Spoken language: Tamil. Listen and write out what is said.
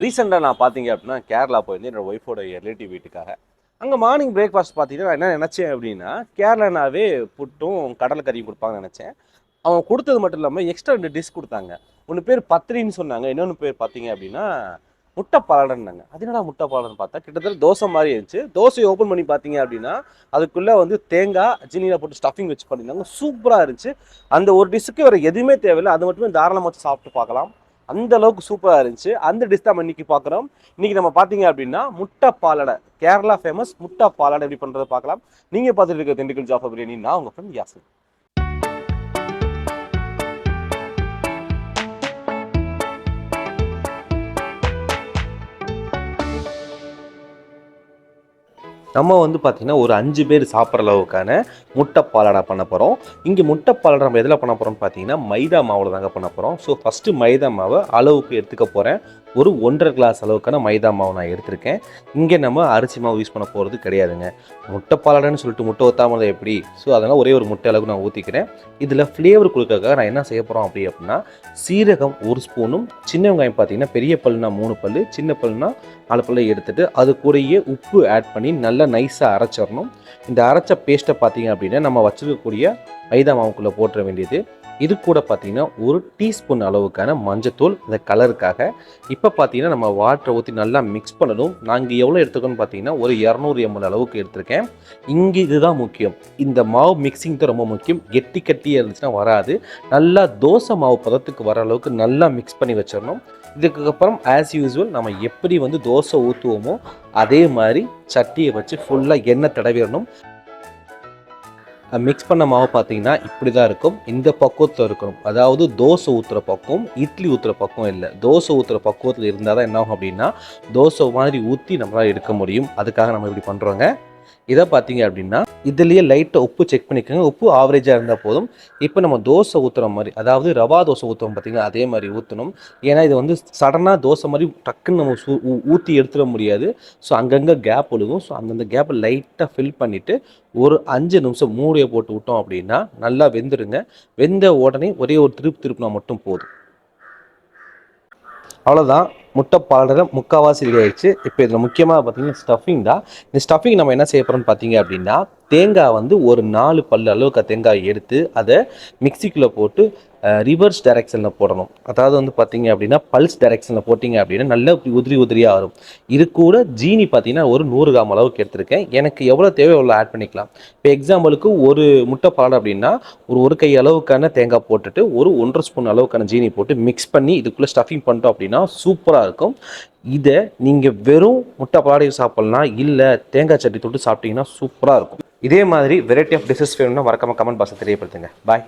ரீசெண்டாக நான் பார்த்தீங்க அப்படின்னா கேரளா போயிருந்தேன் என்னோட ஒய்ஃபோட ரிலேட்டிவ் வீட்டுக்காக. அங்கே மார்னிங் பிரேக்ஃபாஸ்ட் பார்த்தீங்கன்னா நான் என்ன நினச்சேன் அப்படின்னா கேரளானாவே புட்டும் கடலைக்கறியும் கொடுப்பாங்கன்னு நினச்சேன். அவங்க கொடுத்தது மட்டும் இல்லாமல் எக்ஸ்ட்ரா 2 டிஷ் கொடுத்தாங்க. ஒன்று பேர் பத்திரின்னு சொன்னாங்க, இன்னொன்று பேர் பார்த்தீங்க அப்படின்னா முட்டை பாலடன்னாங்க. அது என்னடா முட்டை பாலடன்னு பார்த்தா கிட்டத்தட்ட தோசை மாதிரி இருந்துச்சு. தோசையை ஓப்பன் பண்ணி பார்த்தீங்க அப்படின்னா அதுக்குள்ளே வந்து தேங்காய் ஜீனியில் போட்டு ஸ்டஃபிங் வச்சு பண்ணியிருந்தாங்க. சூப்பராக இருந்துச்சு. அந்த ஒரு டிஷ்ஷுக்கு வேறு எதுவுமே தேவையில்லை, அது மட்டுமே தாராளமாக வச்சு சாப்பிட்டு பார்க்கலாம். அந்த அளவுக்கு சூப்பராக இருந்துச்சு. அந்த டிஷ் தான் இன்னைக்கு பார்க்குறோம். இன்னைக்கு நம்ம பார்த்தீங்க அப்படின்னா முட்டை பாலடை, கேரளா ஃபேமஸ் முட்டை பாலடை எப்படி பண்ணுறதை பார்க்கலாம். நீங்கள் பார்த்துட்டு இருக்க திண்டுக்கல் ஜாஃபர் பிரியாணி, நான் உங்கள் ஃப்ரெண்ட் யாசின். நம்ம வந்து பார்த்திங்கன்னா ஒரு 5 பேர் சாப்பிட்ற அளவுக்கான முட்டை பாலடை பண்ண போகிறோம். இங்கே முட்டை பாலடை நம்ம எதில் பண்ண போகிறோம்னு பார்த்தீங்கன்னா மைதா மாவில் தாங்க பண்ண போகிறோம். ஸோ ஃபஸ்ட்டு மைதா மாவை அளவுக்கு எடுத்துக்க போகிறேன். ஒரு 1.5 கிளாஸ் அளவுக்கான மைதா மாவு நான் எடுத்திருக்கேன். இங்கே நம்ம அரிசி மாவு யூஸ் பண்ண போகிறது கிடையாதுங்க. முட்டை பாலடைன்னு சொல்லிட்டு முட்டை ஊற்றாமல் எப்படி, ஸோ அதனால் ஒரே ஒரு முட்டை அளவுக்கு நான் ஊற்றிக்கிறேன். இதில் ஃப்ளேவர் கொடுக்கறதுக்காக நான் என்ன செய்ய போகிறோம் அப்படின்னா சீரகம் 1 ஸ்பூனும், சின்ன வெங்காயம் பார்த்தீங்கன்னா பெரிய பல்லுனா 3 பல், சின்ன பல்லுனா 4 பல்லை எடுத்துகிட்டு அது கூடயே உப்பு ஆட் பண்ணி நல்லா நைஸாக அரைச்சிடணும். இந்த அரைச்ச பேஸ்ட்டை பார்த்தீங்க அப்படின்னா நம்ம வச்சுருக்கக்கூடிய மைதா மாவுக்குள்ளே போட்டுற வேண்டியது. இது கூட பார்த்தீங்கன்னா 1 டீஸ்பூன் அளவுக்கான மஞ்சத்தூள் இந்த கலருக்காக. இப்போ பார்த்தீங்கன்னா நம்ம வாட்டரை ஊற்றி நல்லா மிக்ஸ் பண்ணணும். நாங்கள் எவ்வளோ எடுத்துக்கோன்னு பார்த்தீங்கன்னா ஒரு 200 ml அளவுக்கு எடுத்திருக்கேன். இங்கே இதுதான் முக்கியம், இந்த மாவு மிக்சிங் தான் ரொம்ப முக்கியம். கெட்டியாக இருந்துச்சுன்னா வராது. நல்லா தோசை மாவு பதத்துக்கு வர அளவுக்கு நல்லா மிக்ஸ் பண்ணி வச்சிடணும். இதுக்கப்புறம் ஆஸ் யூஸ்வல் நம்ம எப்படி வந்து தோசை ஊற்றுவோமோ அதே மாதிரி சட்டியை வச்சு ஃபுல்லாக எண்ணெய் தடவிடணும். மிக்ஸ் பண்ண மாவு பார்த்தீங்கன்னா இப்படி தான் இருக்கும், இந்த பக்குவத்தில் இருக்கணும். அதாவது தோசை ஊற்றுற பக்கம், இட்லி ஊற்றுற பக்கம் இல்லை. தோசை ஊற்றுற பக்குவத்தில் இருந்தால் தான் என்ன ஆகும் அப்படின்னா தோசை மாதிரி ஊற்றி நம்மளால் எடுக்க முடியும். அதுக்காக நம்ம இப்படி பண்ணுறோங்க. இதை பார்த்தீங்க அப்படின்னா இதுலேயே லைட்டாக உப்பு செக் பண்ணிக்கோங்க. உப்பு ஆவரேஜாக இருந்தால் போதும். இப்போ நம்ம தோசை ஊற்றுற மாதிரி, அதாவது ரவா தோசை ஊற்றுவோம் பார்த்தீங்கன்னா அதே மாதிரி ஊற்றணும். ஏன்னா இது வந்து சடனாக தோசை மாதிரி டக்குன்னு நம்ம ஊற்றி எடுத்துட முடியாது. ஸோ அங்கங்கே கேப் விழுகும். ஸோ அந்தந்த கேப்பை லைட்டாக ஃபில் பண்ணிவிட்டு ஒரு 5 நிமிஷம் மூடியை போட்டு விட்டோம் அப்படின்னா நல்லா வெந்துடுங்க. வெந்த உடனே ஒரே ஒரு திருப்பினா மட்டும் போதும். அவ்வளோதான், முட்டை பாலடை முக்கால்வாசி ரெடி ஆயிடுச்சு. இப்போ இதில் முக்கியமாக பார்த்தீங்கன்னா ஸ்டஃபிங் தான். இந்த ஸ்டஃபிங் நம்ம என்ன செய்ய போகிறோம்னு பார்த்தீங்க அப்படின்னா தேங்காய் வந்து ஒரு 4 பல் அளவுக்கு தேங்காய் எடுத்து அதை மிக்சிக்குள்ளே போட்டு ரிவர்ஸ் டைரெக்ஷனில் போடணும். அதாவது வந்து பார்த்தீங்க அப்படின்னா பல்ஸ் டைரெக்ஷனில் போட்டிங்க அப்படின்னா நல்லா உதிரியாக வரும். இது கூட ஜீனி பார்த்தீங்கன்னா ஒரு 100 கிராம் அளவுக்கு எடுத்திருக்கேன். எனக்கு எவ்வளோ தேவை எவ்வளோ ஆட் பண்ணிக்கலாம். இப்போ எக்ஸாம்பிளுக்கு ஒரு முட்டை பாலடை அப்படின்னா ஒரு கை அளவுக்கான தேங்காய் போட்டுட்டு ஒரு 1.5 ஸ்பூன் அளவுக்கான ஜீனி போட்டு மிக்ஸ் பண்ணி இதுக்குள்ளே ஸ்டஃபிங் பண்ணிட்டோம் அப்படின்னா சூப்பராக இருக்கும். இதை நீங்கள் வெறும் முட்டை பாலடையும் சாப்பிட்லாம், இல்லை தேங்காய் சட்னி தொட்டு சாப்பிட்டீங்கன்னா சூப்பராக இருக்கும். இதே மாதிரி வெரைட்டி ஆஃப் டிஷஸ் வேணும்னா மறக்காமல் கமெண்ட் பாக்ஸில் தெரியப்படுத்துங்க. பாய்.